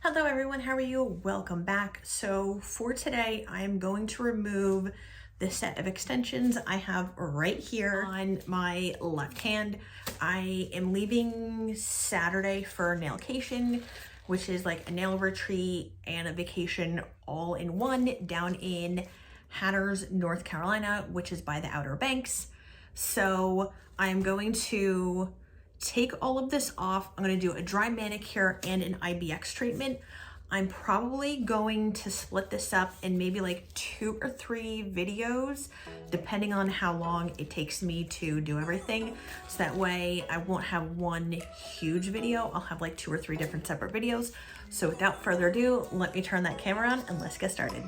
Hello everyone, how are you? Welcome back. So for today, I am going to remove the set of extensions I have right here on my left hand. I am leaving Saturday for nailcation, which is like a nail retreat and a vacation all in one down in Hatters, North Carolina, which is by the Outer Banks. So I am going to take all of this off. I'm going to do a dry manicure and an IBX treatment. I'm probably going to split this up in maybe like 2 or 3 videos, depending on how long it takes me to do everything. So that way I won't have one huge video. I'll have like 2 or 3 different separate videos. So without further ado, let me turn that camera on and let's get started.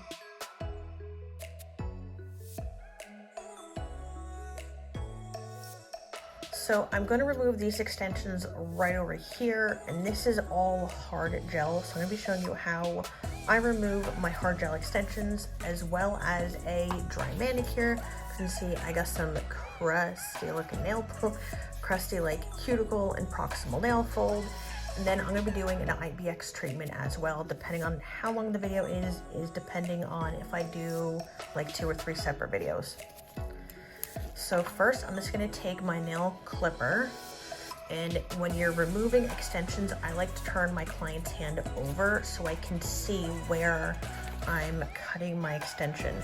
So I'm going to remove these extensions right over here, and this is all hard gel. So I'm going to be showing you how I remove my hard gel extensions as well as a dry manicure. You can see I got some crusty looking crusty like cuticle and proximal nail fold. And then I'm going to be doing an IBX treatment as well, depending on how long the video is depending on if I do like 2 or 3 separate videos. So first, I'm just going to take my nail clipper, and when you're removing extensions, I like to turn my client's hand over so I can see where I'm cutting my extension.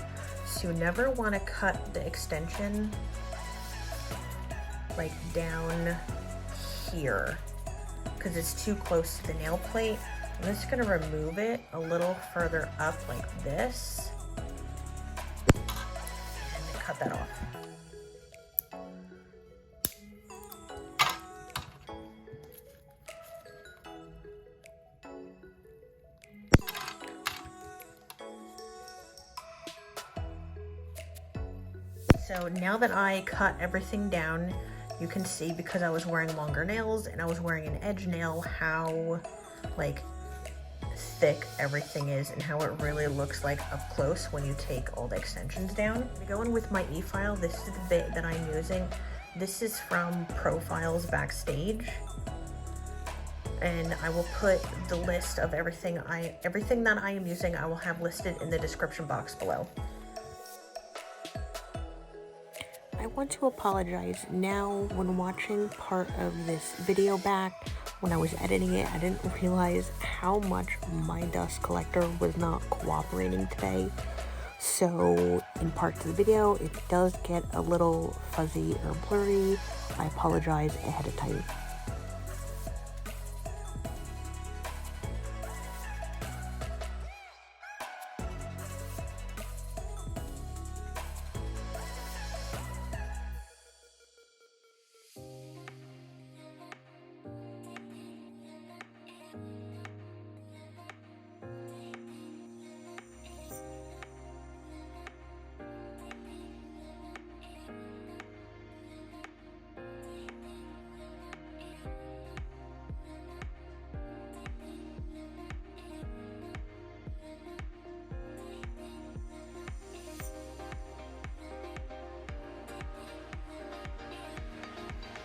So you never want to cut the extension like down here because it's too close to the nail plate. I'm just going to remove it a little further up like this and cut that off. So now that I cut everything down, you can see because I was wearing longer nails and I was wearing an edge nail how like thick everything is and how it really looks like up close when you take all the extensions down. I'm gonna go in with my e-file. This is the bit that I'm using. This is from Profiles Backstage. And I will put the list of everything that I am using, I will have listed in the description box below. I want to apologize now. When watching part of this video back, when I was editing it, I didn't realize how much my dust collector was not cooperating today. So in parts of the video, it does get a little fuzzy or blurry. I apologize ahead of time.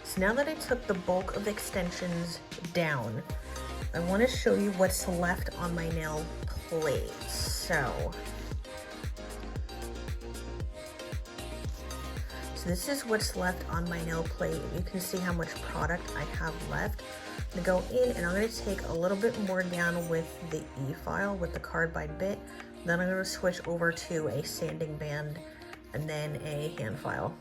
So now that I took the bulk of the extensions down, I want to show you what's left on my nail plate. So this is what's left on my nail plate. You can see how much product I have left. I'm going to go in and I'm going to take a little bit more down with the e-file, with the carbide bit. Then I'm going to switch over to a sanding band and then a hand file.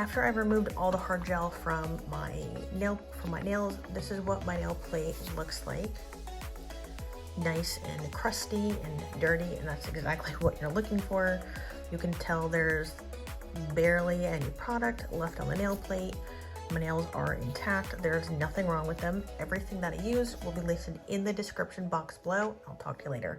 After I've removed all the hard gel from my nails, this is what my nail plate looks like. Nice and crusty and dirty, and that's exactly what you're looking for. You can tell there's barely any product left on the nail plate. My nails are intact. There's nothing wrong with them. Everything that I use will be listed in the description box below. I'll talk to you later.